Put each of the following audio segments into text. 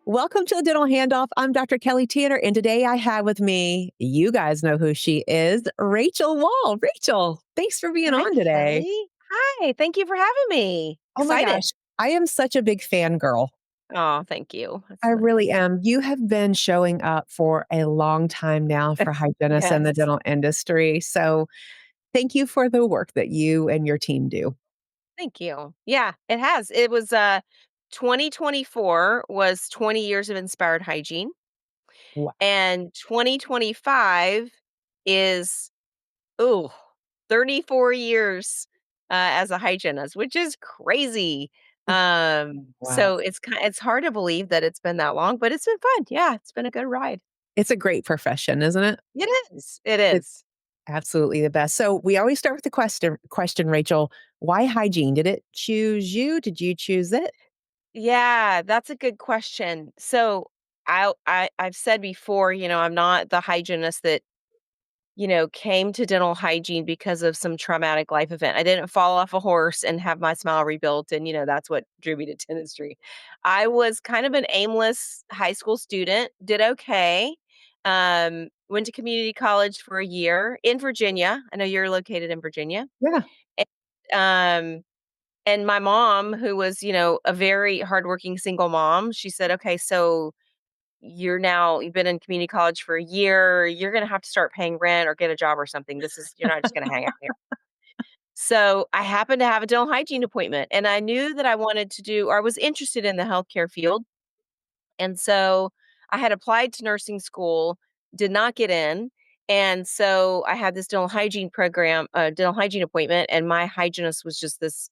Welcome to the Dental Handoff. I'm Dr. Kelly Tanner, and today I have with me, you guys know who she is, Rachel Wall. Rachel, thanks for being Hi, on today. Kelly. Hi, thank you for having me. Oh my Excited. gosh, I am such a big fangirl. Oh, thank you. I That's really nice. am. You have been showing up for a long time now for hygienists in the Yes. dental industry. So thank you for the work that you and your team do. Thank you. Yeah, it has. It was 2024 was 20 years of inspired hygiene, Wow. and 2025 is ooh, 34 years as a hygienist, which is crazy. Wow. So it's hard to believe that it's been that long, but it's been fun. Yeah, it's been a good ride. It's a great profession, isn't it? It is. It It's is. absolutely the best. So we always start with the question, Rachel. Why hygiene? Did it choose you? Did you choose it? Yeah, that's a good question. So I've said before, I'm not the hygienist that, came to dental hygiene because of some traumatic life event. I didn't fall off a horse and have my smile rebuilt and that's what drew me to dentistry. I was kind of an aimless high school student, did okay. Went to community college for a year in Virginia. I know you're located in Virginia. Yeah. And, and my mom, who was, a very hardworking single mom, she said, "Okay, so you've been in community college for a year. You're going to have to start paying rent or get a job or something. You're not just going to hang out here." So I happened to have a dental hygiene appointment and I knew that I wanted to do, or I was interested in the healthcare field. And so I had applied to nursing school, did not get in. And so I had this dental hygiene appointment, and my hygienist was just this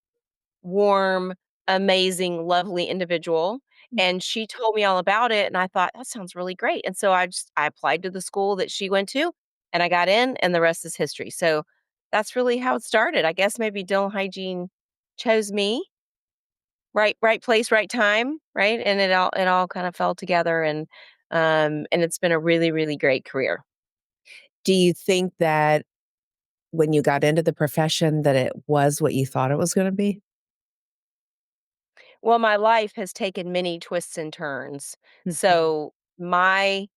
warm, amazing, lovely individual, and she told me all about it, and I thought, "That sounds really great," and so I applied to the school that she went to, and I got in, and the rest is history. So, that's really how it started. I guess maybe dental hygiene chose me. Right place, right time, right? And it all kind of fell together, and it's been a really, really great career. Do you think that when you got into the profession that it was what you thought it was going to be? Well, my life has taken many twists and turns. Mhm. So my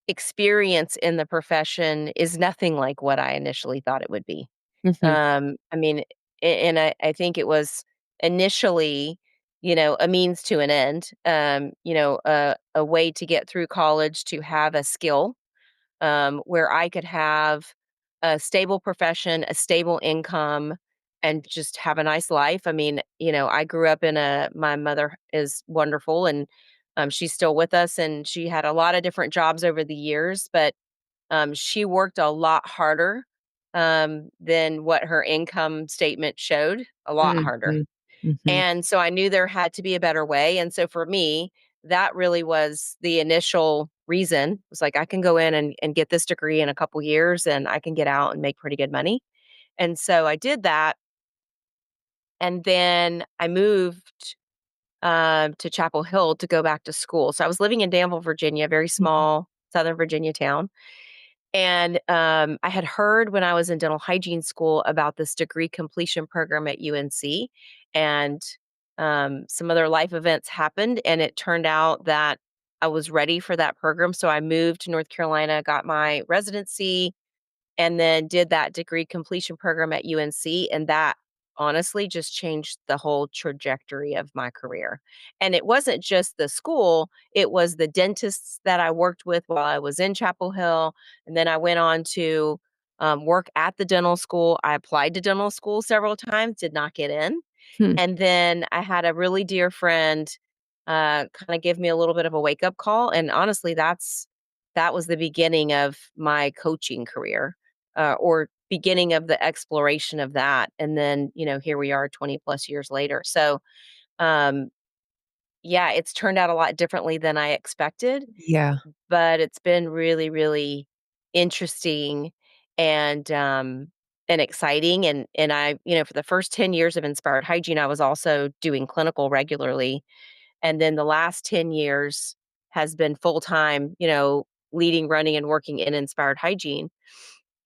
experience in the profession is nothing like what I initially thought it would be. Mhm. I mean, and I think it was initially, a means to an end, a way to get through college to have a skill where I could have a stable profession, a stable income, and just have a nice life. I mean, I grew up my mother is wonderful, and she's still with us, and she had a lot of different jobs over the years, but she worked a lot harder than what her income statement showed, a lot harder. Mhm. Mhm. And so I knew there had to be a better way, and so for me, that really was the initial reason. It was like, I can go in and get this degree in a couple years, and I can get out and make pretty good money. And so I did that, and then I moved, to Chapel Hill to go back to school. So I was living in Danville, Virginia, very Mhm. small Southern Virginia town, and, I had heard when I was in dental hygiene school about this degree completion program at UNC, and, some other life events happened, and it turned out that I was ready for that program, so I moved to North Carolina, got my residency, and then did that degree completion program at UNC, and that honestly just changed the whole trajectory of my career. And it wasn't just the school, it was the dentists that I worked with while I was in Chapel Hill, and then I went on to, work at the dental school. I applied to dental school several times, did not get in, Hmm. and then I had a really dear friend, kinda give me a little bit of a wake-up call, and honestly, that was the beginning of my coaching career, or beginning of the exploration of that, and then, here we are 20 plus years later. So, um, yeah, it's turned out a lot differently than I expected, Yeah. but it's been really, really interesting and exciting, and for the first 10 years of Inspired Hygiene, I was also doing clinical regularly, and then the last 10 years has been full-time, leading, running, and working in Inspired Hygiene.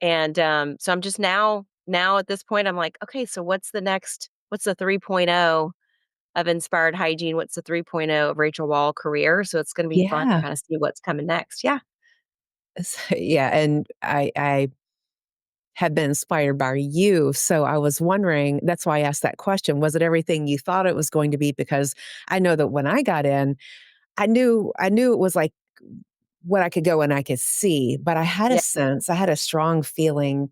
And, so I'm just now at this point, I'm like, "Okay, so what's the 3.0? of Inspired Hygiene, what's the 3.0 of Rachel Wall career. So it's going to be fun to Yeah. kind of see what's coming next. Yeah. Yeah, and I have been inspired by you, so I was wondering that's why I asked that question, was it everything you thought it was going to be? Because I know that when I got in, I knew it was like what I could go and I could see, but I had a Yeah. sense, I had a strong feeling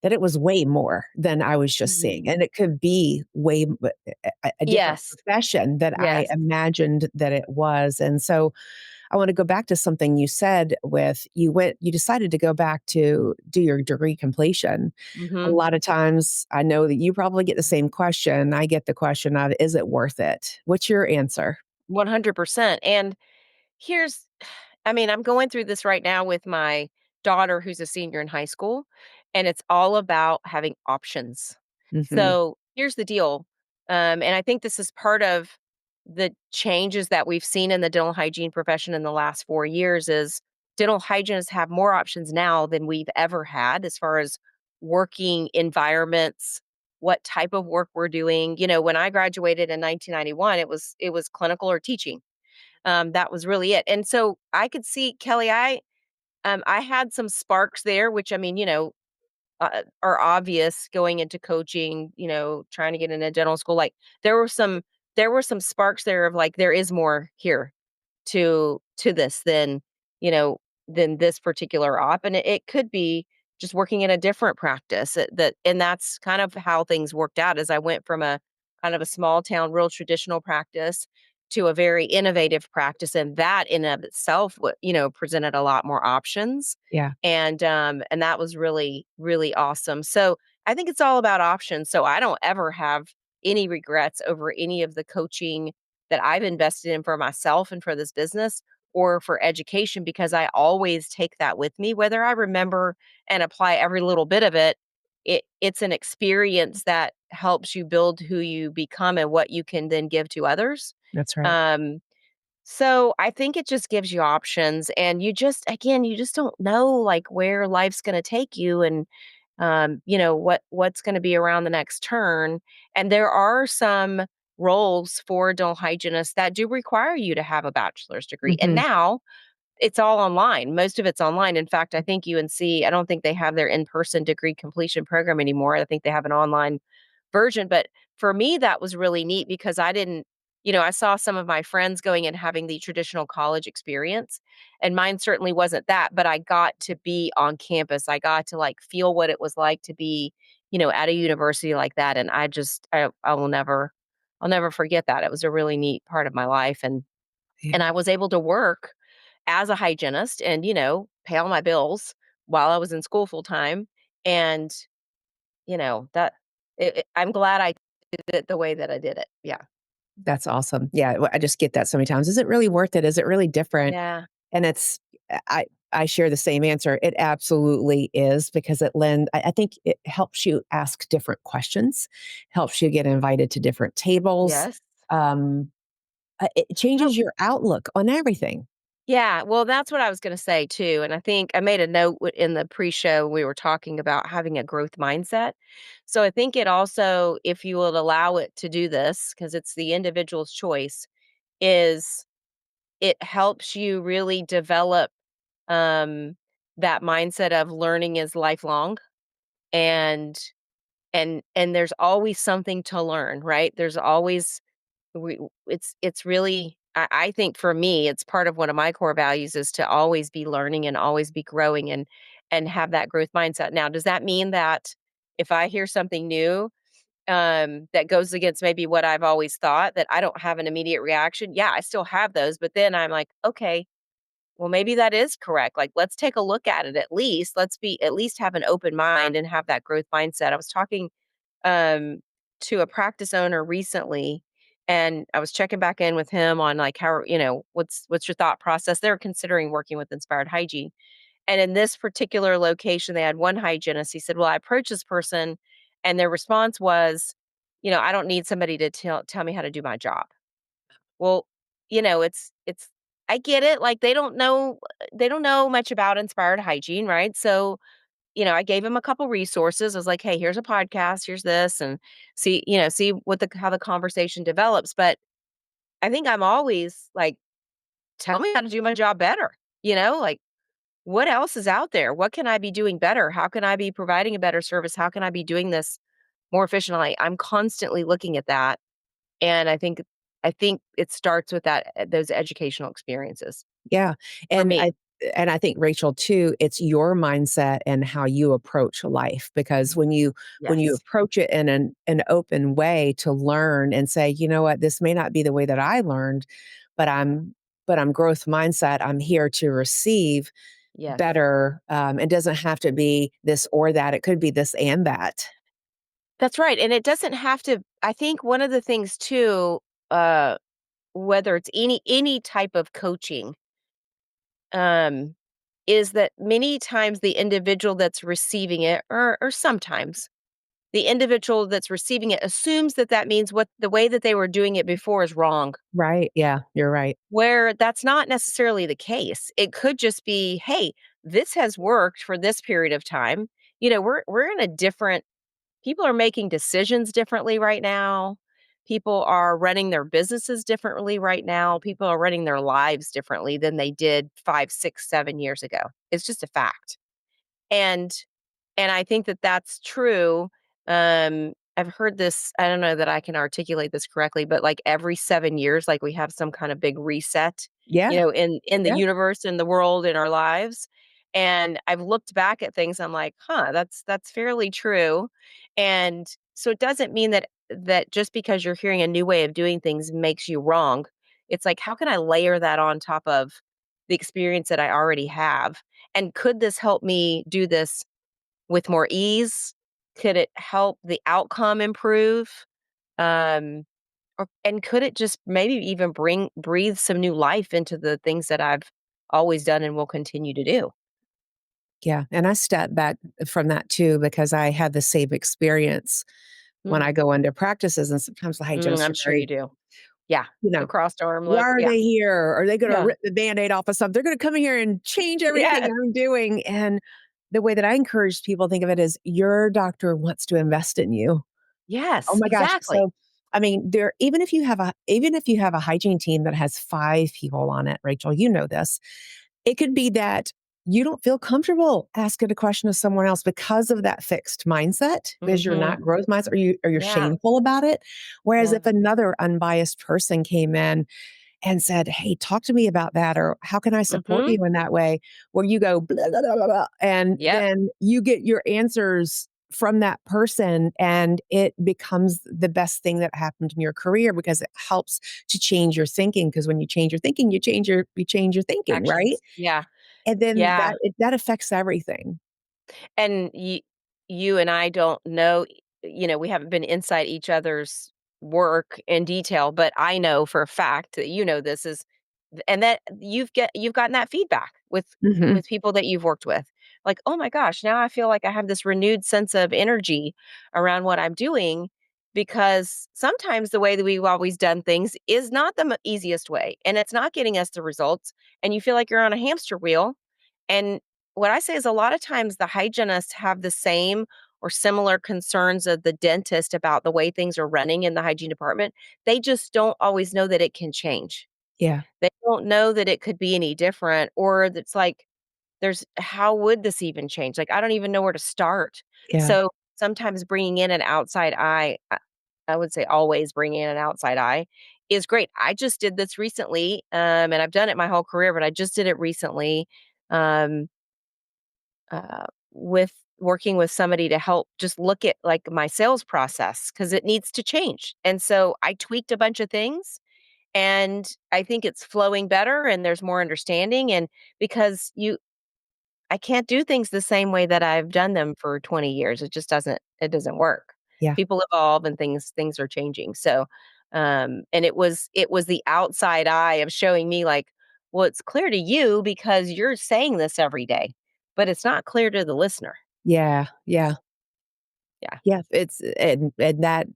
that it was way more than I was just seeing, Mhm. and it could be way a different Yes. profession that I Yes. imagined that it was, and so I want to go back to something you said with you decided to go back to do your degree completion. A Hmm. lot of times I know that you probably get the same question. I get the question of, is it worth it? What's your answer? 100%. And here's I mean, I'm going through this right now with my daughter who's a senior in high school, and it's all about having options. Mhm. So here's the deal. And I think this is part of the changes that we've seen in the dental hygiene profession in the last 4 years is dental hygienists have more options now than we've ever had as far as working environments, what type of work we're doing. When I graduated in 1991, it was clinical or teaching. That was really it. And so I could see, Kelly, I had some sparks there, which I mean, are obvious going into coaching, trying to get into dental school. Like there were some there were some sparks there of like there is more here to this you know, than this particular op, and it could be just working in a different practice, and that's kind of how things worked out as I went from a kind of a small town, real traditional practice to a very innovative practice, and that in of itself, presented a lot more options, Yeah. and that was really, really awesome. So, I think it's all about options, so I don't ever have any regrets over any of the coaching that I've invested in for myself and for this business or for education because I always take that with me, whether I remember and apply every little bit of it. It's an experience that helps you build who you become and what you can then give to others. That's right. Um, so I think it just gives you options and you just don't know like where life's going to take you and what's going to be around the next turn. And there are some roles for dental hygienists that do require you to have a bachelor's degree. And Mhm. now it's all online. Most of it's online. In fact, I think UNC, I don't think they have their in-person degree completion program anymore. I think they have an online version, but for me, that was really neat because I didn't I saw some of my friends going and having the traditional college experience, and mine certainly wasn't that, but I got to be on campus. I got to, like, feel what it was like to be, at a university like that, and I'll never forget that. It was a really neat part of my life, and Yeah. I was able to work as a hygienist and, pay all my bills while I was in school full time, and that I'm glad I did it the way that I did it. Yeah. That's awesome. Yeah, I just get that so many times. Is it really worth it? Is it really different? Yeah. And it's I share the same answer. It absolutely is because I think it helps you ask different questions, helps you get invited to different tables. Yes. Um, it Oh, changes your outlook on everything. yeah. Well, that's what I was gonna say too, and I think I made a note in the pre-show, we were talking about having a growth mindset. So I think it also, if you will allow it to do this, because it's the individual's choice, is it helps you really develop, um, that mindset of learning is lifelong and and there's always something to learn, right? There's always it's really I think for me, it's part of one of my core values is to always be learning and always be growing and have that growth mindset. Now, does that mean that if I hear something new that goes against maybe what I've always thought that I don't have an immediate reaction? Yeah, I still have those, but then I'm like, okay, well maybe that is correct. Like let's take a look at it at least. Let's be at least have an open mind and have that growth mindset. I was talking um, to a practice owner recently, and I was checking back in with him on like how what's your thought process. They're considering working with Inspired Hygiene, and in this particular location, they had one hygienist. He said, "Well, I approached this person, and their response was, I don't need somebody to tell me how to do my job." Well, it's I get it. Like they don't know much about Inspired Hygiene, right? So I gave him a couple resources. I was like, "Hey, here's a podcast, here's this," and see what how the conversation develops. But I think I'm always like, tell me how to do my job better. Like, what else is out there? What can I be doing better? How can I be providing a better service? How can I be doing this more efficiently? I'm constantly looking at that. And I think it starts with those educational experiences Yeah, for and me. I think, Rachel, too, it's your mindset and how you approach life, because when you Yes. approach it in an open way to learn and say, "You know what? This may not be the way that I learned, but I'm growth mindset. I'm here to receive Yes. better." It doesn't have to be this or that. It could be this and that. That's right. And it doesn't have to I think one of the things too, uh, whether it's any type of coaching, um, is that many times the individual that's receiving it, or sometimes the individual that's receiving it assumes that that means what the way that they were doing it before is wrong, Right? Yeah, you're right. where that's not necessarily the case. It could just be, "Hey, this has worked for this period of time." We're in a different people are making decisions differently right now. People are running their businesses differently right now. People are running their lives differently than they did 5, 6, 7 years ago. It's just a fact. And and I think that that's true. I've heard this, I don't know that I can articulate this correctly, but like every 7 years, like we have some kind of big reset, Yeah, in the yeah, universe, in the world, in our lives. And I've looked back at things, I'm like, huh, that's fairly true. And so it doesn't mean that just because you're hearing a new way of doing things makes you wrong. It's like, how can I layer that on top of the experience that I already have? And could this help me do this with more ease? Could it help the outcome improve? Um, and could it just maybe even breathe some new life into the things that I've always done and will continue to do? yeah, and I step back from that too because I had the same experience when Mm, I go into practices, and sometimes the hygienists I'm are sure you very, do. Yeah, you the know, crossed arm "Why look. are Yeah, they here? Are they gonna yeah, rip the Band-Aid off of something? They're gonna come in here and change everything yes, I'm doing," and the way that I encourage people to think of it is, your doctor wants to invest in you. Oh yes, my gosh. exactly. So, I mean, there even if you have a hygiene team that has 5 people on it, Rachel, you know this, it could be that you don't feel comfortable asking a question to someone else because of that fixed mindset, because you're Hmm. not growth mindset, or you're Yeah, shameful about it. Whereas yeah. if another unbiased person came in and said, "Hey, talk to me about that," or "How can I support Hmm. you in that way?" Where you go, blah, blah, blah, blah, blah, and Yep. then you get your answers from that person, and it becomes the best thing that happened in your career because it helps to change your thinking. Because when you change your thinking, you change your thinking, right? Actions. Yeah, And then yeah. that affects everything. And you and I don't know, we haven't been inside each other's work in detail, but I know for a fact that this is and that you've gotten that feedback Mhm. with people that you've worked with. Like, "Oh my gosh, now I feel like I have this renewed sense of energy around what I'm doing," because sometimes the way that we've always done things is not the easiest way, and it's not getting us the results, and you feel like you're on a hamster wheel. And what I say is a lot of times the hygienists have the same or similar concerns of the dentist about the way things are running in the hygiene department. They just don't always know that it can change. Yeah, They don't know that it could be any different, or that's like, there's how would this even change? Like, I don't even know where to start. yeah. So sometimes bringing in an outside eye, I would say always bringing in an outside eye is great. I just did this recently, and I've done it my whole career, but I just did it recently. Um, with working with somebody to help just look at like my sales process because it needs to change. And so I tweaked a bunch of things and I think it's flowing better and there's more understanding. And because I can't do things the same way that I've done them for 20 years. It doesn't work. Yeah. People evolve and things are changing. So, and it was the outside eye of showing me like, well, it's clear to you because you're saying this every day, but it's not clear to the listener. Yeah, yeah, Yeah. yeah. It's and that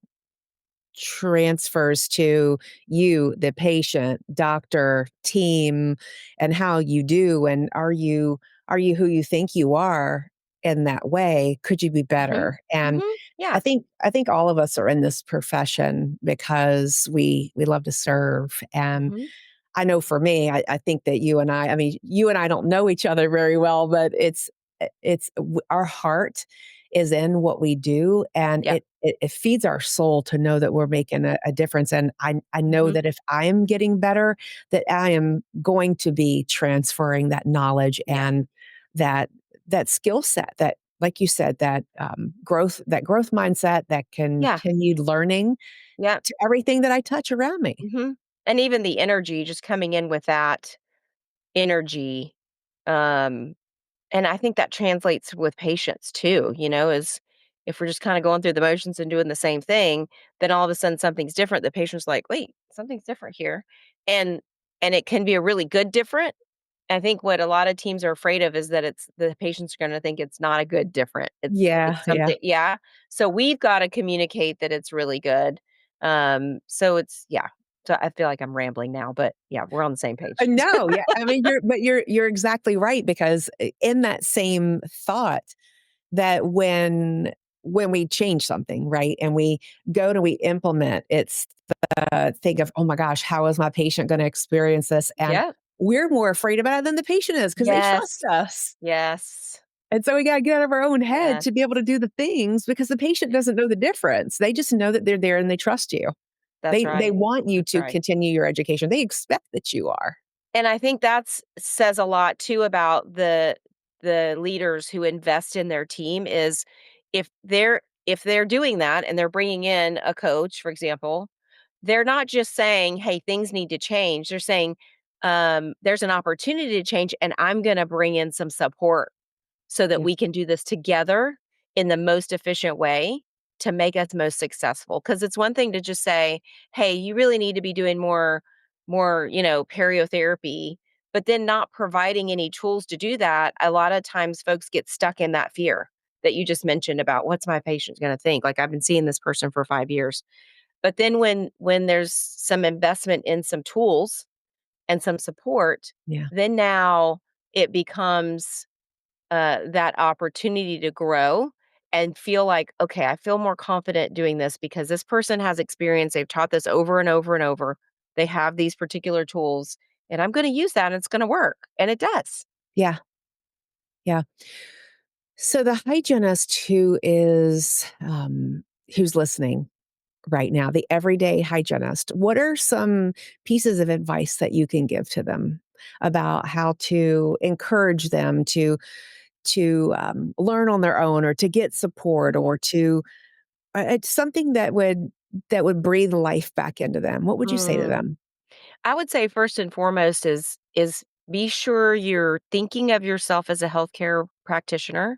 transfers to you, the patient, doctor, team, and how you do, and are you who you think you are in that way? Could you be Mhm. better? And Mhm. Yeah. I think all of us are in this profession because we love to serve, and Mhm. I know for me, I think that I mean, you and I don't know each other very well, but our heart is in what we do, and Yep. it feeds our soul to know that we're making a difference. And I know Mhm. that if I am getting better, that I am going to be transferring that knowledge Yeah. and that that skill set that, like you said, that growth mindset, that Yeah. continued learning Yep. to everything that I touch around me. Mhm. And even the energy, just coming in with that energy, um, and I think that translates with patients too, is if we're just kinda going through the motions and doing the same thing, then all of a sudden something's different, the patient's like, "Wait, something's different here." And and it can be a really good different. I think what a lot of teams are afraid of is that it's the patient's gonna think it's not a good different. Yeah, It's yeah. something, yeah. So we've gotta communicate that it's really good. So it's, yeah. So I feel like I'm rambling now, but yeah, we're on the same page. No, yeah, I mean, you're exactly right because in that same thought that when we change something, right, and we go and we implement, it's the think of, "Oh my gosh, how is my patient gonna experience this?" And Yeah. we're more afraid about it than the patient is because they trust Yes. us. Yes. And so we gotta get out of our own head Yes. to be able to do the things because the patient doesn't know the difference. They just know that they're there and they trust you. That's They right. want you That's to right. continue your education. They expect that you are. And I think that's says a lot too about the leaders who invest in their team is if they're doing that and they're bringing in a coach, for example, they're not just saying, "Hey, things need to change." They're saying, "There's an opportunity to change, and I'm gonna bring in some support so that Yeah, we can do this together in the most efficient way to make us most successful." Because it's one thing to just say, "Hey, you really need to be doing more, periotherapy," but then not providing any tools to do that. A lot of times folks get stuck in that fear that you just mentioned about what's my patient going to think? Like, I've been seeing this person for 5 years. But then when there's some investment in some tools and some support, yeah, then now it becomes that opportunity to grow and feel like, okay, I feel more confident doing this because this person has experience. They've taught this over and over and over. They have these particular tools, and I'm going to use that and it's going to work. And it does. yeah, yeah. So the hygienist who's listening right now, the everyday hygienist, what are some pieces of advice that you can give to them about how to encourage them to learn on their own or to get support Mhm. or to it's something that would breathe life back into them? What would you say to Mm. them? I would say first and foremost is be sure you're thinking of yourself as a healthcare practitioner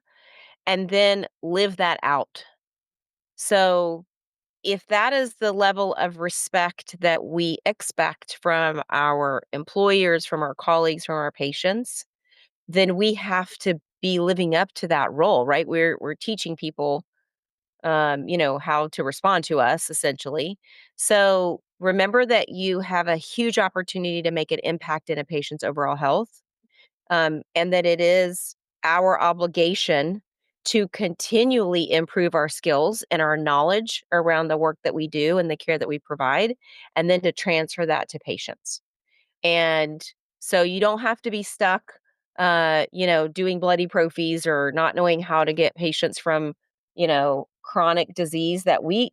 and then live that out. So if that is the level of respect that we expect from our employers, from our colleagues, from our patients, then we have to be living up to that role, right? We're teaching people, how to respond to us, essentially. So remember that you have a huge opportunity to make an impact in a patient's overall health, and that it is our obligation to continually improve our skills and our knowledge around the work that we do and the care that we provide, and then to transfer that to patients. And so you don't have to be stuck, doing bloody prophies or not knowing how to get patients from, chronic disease that we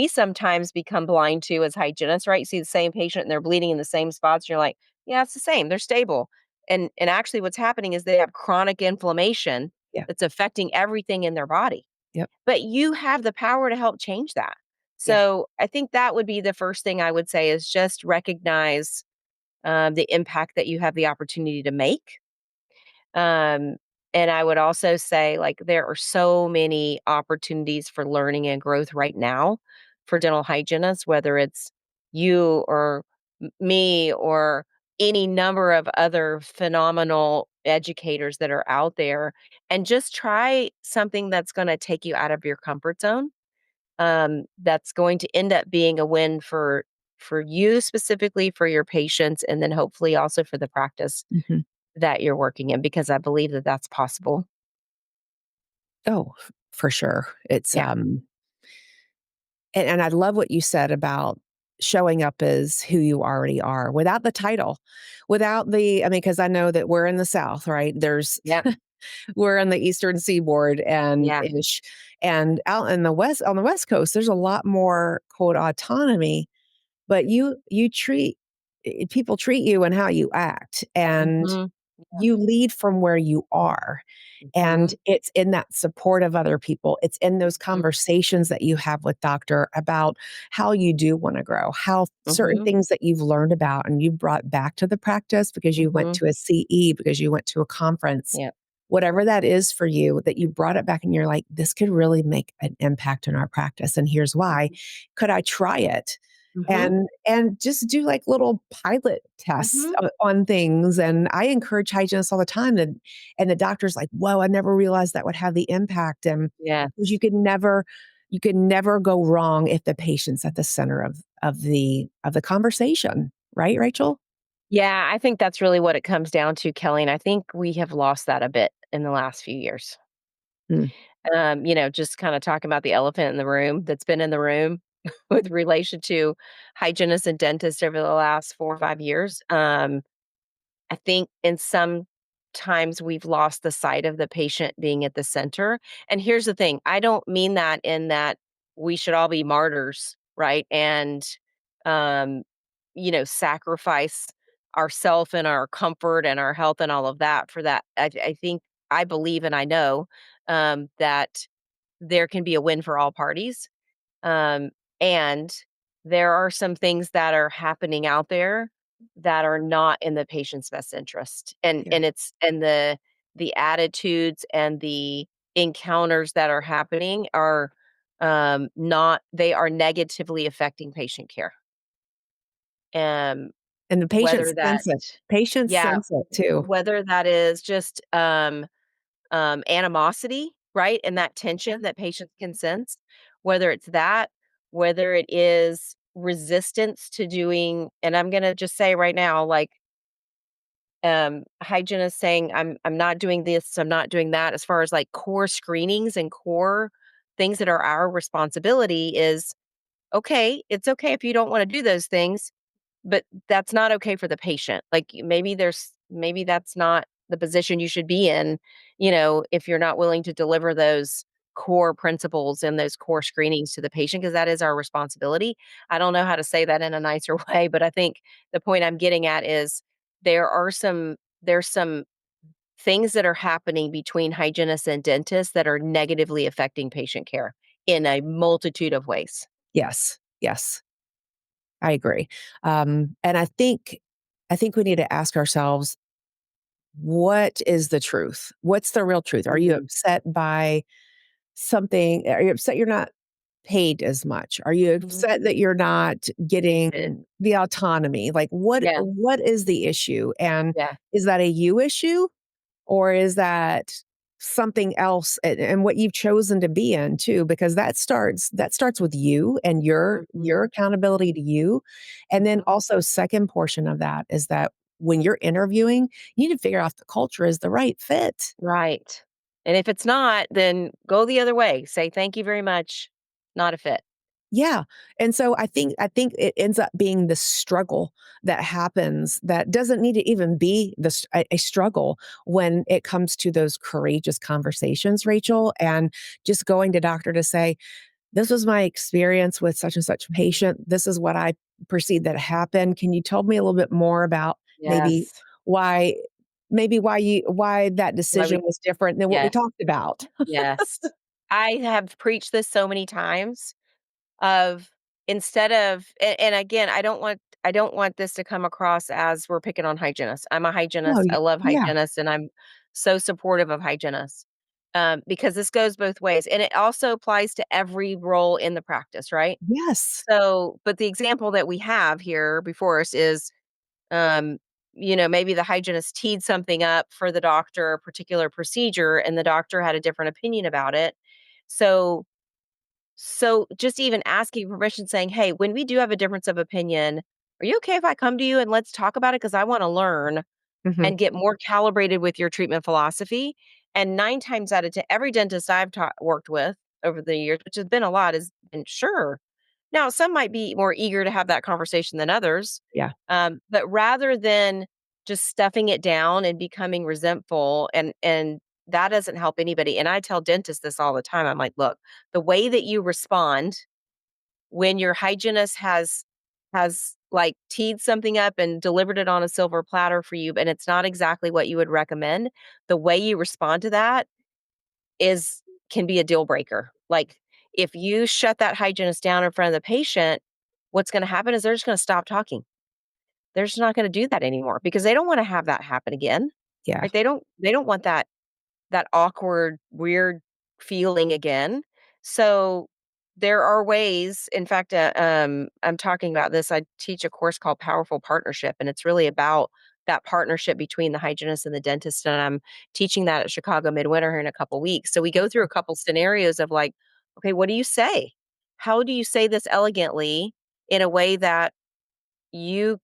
sometimes become blind to as hygienists, right? You see the same patient and they're bleeding in the same spots. You're like, yeah, it's the same. They're stable. And actually what's happening is they have chronic inflammation Yeah. that's affecting everything in their body. Yep. But you have the power to help change that. Yeah. So I think that would be the first thing I would say is just recognize the impact that you have the opportunity to make. Um, and I would also say, like, there are so many opportunities for learning and growth right now for dental hygienists, whether it's you or me or any number of other phenomenal educators that are out there. And just try something that's going to take you out of your comfort zone, that's going to end up being a win for you specifically, for your patients, and then hopefully also for the practice Mhm. that you're working in, because I believe that that's possible. Oh, for sure. It's, Yeah. and I love what you said about showing up as who you already are without the title, without the, I mean, because I know that we're in the South, right? Yep. We're on the Eastern Seaboard and Yeah. ish. And out in the West, on the West Coast, there's a lot more quote autonomy, but you treat people treat you and how you act, and Mhm. you lead from where you are. And Mhm. it's in that support of other people. It's in those Mhm. conversations that you have with doctor about how you do want to grow, how certain Mhm. things that you've learned about and you brought back to the practice because you went Mhm. to a CE, because you went to a conference, Yep. whatever that is for you, that you brought it back and you're like, this could really make an impact in our practice. And here's why. Mhm. Could I try it? Mhm. And just do like little pilot tests Mhm. on things. And I encourage hygienists all the time that, and the doctor's like, whoa, I never realized that would have the impact. And because Yes. you could never go wrong if the patient's at the center of the conversation, right, Rachel? Yeah, I think that's really what it comes down to, Kelly, and I think we have lost that a bit in the last few years. Mm, Just kinda talking about the elephant in the room that's been in the room with relation to hygienists and dentists over the last 4 or 5 years. I think in some times we've lost the sight of the patient being at the center. And here's the thing, I don't mean that in that we should all be martyrs, right? And um, sacrifice ourself and our comfort and our health and all of that for that. I think I believe and I know that there can be a win for all parties. Um, and there are some things that are happening out there that are not in the patient's best interest. And yeah. and it's and the attitudes and the encounters that are happening are not they are negatively affecting patient care. Um And the patients whether that sense it. Patients yeah, sense it too. whether that is just animosity, right? And that tension that patients can sense, whether it's that, whether it is resistance to doing, and I'm gonna just say right now, like, hygienists saying, I'm not doing this, I'm not doing that, as far as like core screenings and core things that are our responsibility is okay, it's okay if you don't want to do those things, but that's not okay for the patient. Like, maybe that's not the position you should be in, if you're not willing to deliver those core principles and those core screenings to the patient, because that is our responsibility. I don't know how to say that in a nicer way, but I think the point I'm getting at is there's some things that are happening between hygienists and dentists that are negatively affecting patient care in a multitude of ways. Yes. Yes. I agree. And I think we need to ask ourselves, what is the truth? What's the real truth? Are you Mhm. upset by something? Are you upset you're not paid as much? Are you Mhm. upset that you're not getting the autonomy? Like Yeah, what is the issue? And yeah. is that a you issue? Or is that something else, and what you've chosen to be in too? Because that starts with you and your Mhm. accountability to you. And then Mhm. also second portion of that is that when you're interviewing, you need to figure out if the culture is the right fit. Right. And if it's not, then go the other way. Say, "Thank you very much. Not a fit." Yeah. And so I think it ends up being the struggle that happens that doesn't need to even be a struggle when it comes to those courageous conversations, Rachel, and just going to doctor to say, this was my experience with such and such patient. This is what I perceived that happened. Can you tell me a little bit more about maybe Yes. why why that Why decision we was different than what we Yes, talked about? yes. I have preached this so many times of instead of and again, I don't want this to come across as we're picking on hygienists. I'm a Oh, hygienist. I love yeah. hygienists, and I'm so supportive of hygienists, because this goes both ways, and it also applies to every role in the practice, right? Yes. So, but the example that we have here before us is, um, maybe the hygienist teed something up for the doctor, a particular procedure, and the doctor had a different opinion about it. So, just even asking permission, saying, "Hey, when we do have a difference of opinion, are you okay if I come to you and let's talk about it? Because I want to learn Mhm. and get more calibrated with your treatment philosophy." And 9 times out of 10, every dentist I've worked with over the years, which has been a lot, has been sure. Now, some might be more eager to have that conversation than others, Yeah. but rather than just stuffing it down and becoming resentful, and that doesn't help anybody. And I tell dentists this all the time. I'm like, look, the way that you respond when your hygienist has like teed something up and delivered it on a silver platter for you, and it's not exactly what you would recommend, the way you respond to that is can be a deal breaker. Like, if you shut that hygienist down in front of the patient, what's gonna happen is they're just gonna stop talking. They're just not gonna do that anymore because they don't wanna have that happen again, Yeah. right? They don't want that awkward, weird feeling again. So there are ways. In fact, I'm talking about this. I teach a course called Powerful Partnership, and it's really about that partnership between the hygienist and the dentist. And I'm teaching that at Chicago Midwinter here in a couple weeks. So we go through a couple scenarios of like, okay, what do you say? How do you say this elegantly in a way that you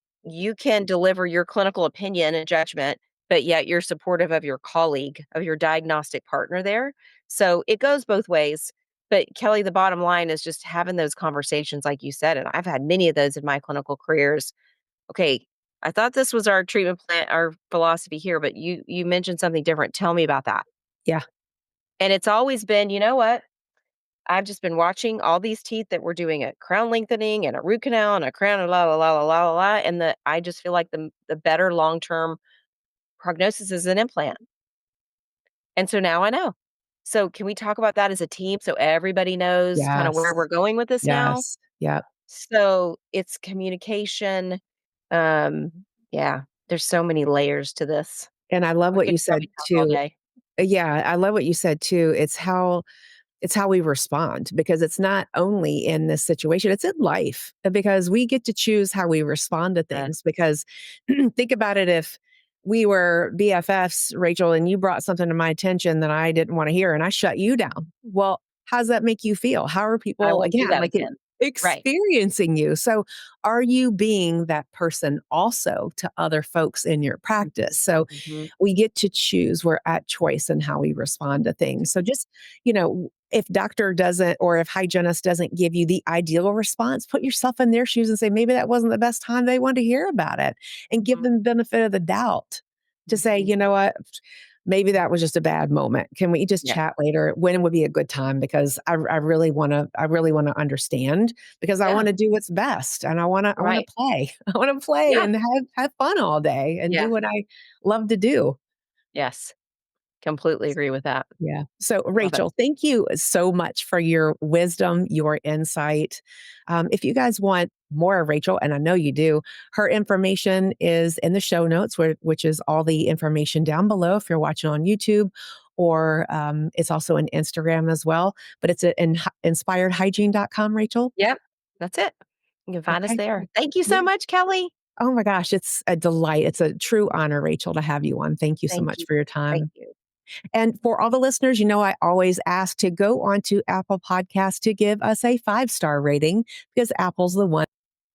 can deliver your clinical opinion and judgment, but yet you're supportive of your colleague, of your diagnostic partner there. So it goes both ways. But Kelly, the bottom line is just having those conversations, like you said, and I've had many of those in my clinical careers. Okay, I thought this was our treatment plan, our philosophy here, but you mentioned something different. Tell me about that. Yeah. And it's always been, you know what? I've just been watching all these teeth that we're doing a crown lengthening and a root canal and a crown and la la la la la la la, and I just feel like the better long-term prognosis is an implant. And so now I know. So can we talk about that as a team so everybody knows kind of where Yes. we're going with this now? Yes. Yeah. So it's communication. Um, yeah, there's so many layers to this. And I love We what could you probably said talk all too. day. Yeah, I love what you said too. It's how we respond because it's not only in this situation, it's in life because we get to choose how we respond to Uh, things. Because think about it, if we were BFFs, Rachel, and you brought something to my attention that I didn't want to hear and I shut you down. Well, how does that make you feel? How are I people, won't do again, that like again. Right. experiencing you? So, are you being that person also to other folks in your practice? So, Mhm. we get to choose. We're at choice in how we respond to things. So just, if doctor doesn't or if hygienist doesn't give you the ideal response, put yourself in their shoes and say, maybe that wasn't the best time they wanted to hear about it and give Mhm. them the benefit of the doubt to say, Mhm. you know what? Maybe that was just a bad moment. Can we just Yeah. chat later? When would be a good time? Because I really want to understand because I Yeah. want to do what's best and I want to Right. play. I want to play Yeah. and have fun all day and Yeah. do what I love to do. Yes. Completely agree with that. Yeah. So, Love it. Rachel, thank you so much for your wisdom, your insight. If you guys want more of Rachel, and I know you do, her information is in the show notes, which is all the information down below if you're watching on YouTube, or it's also on Instagram as well. But it's at inspiredhygiene.com, Rachel. Yep. That's it. You can find us Okay. there. Thank you Yeah. so much, Kelly. Oh my gosh, it's a delight. It's a true honor, Rachel, to have you on. Thank you so Thank much you. for your Thank time. you. And for all the listeners, I always ask to go onto Apple Podcasts to give us a 5-star rating because Apple's the one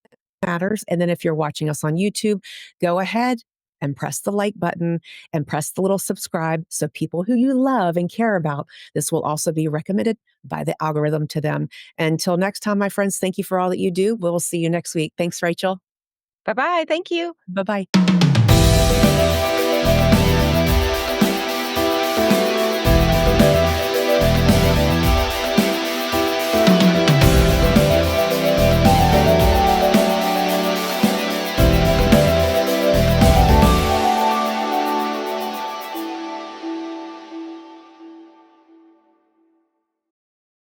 that matters. And then if you're watching us on YouTube, go ahead and press the like button and press the little subscribe so people who you love and care about, this will also be recommended by the algorithm to them. Until next time, my friends, thank you for all that you do. We'll see you next week. Thanks, Rachel. Bye-bye. Thank you. Bye bye.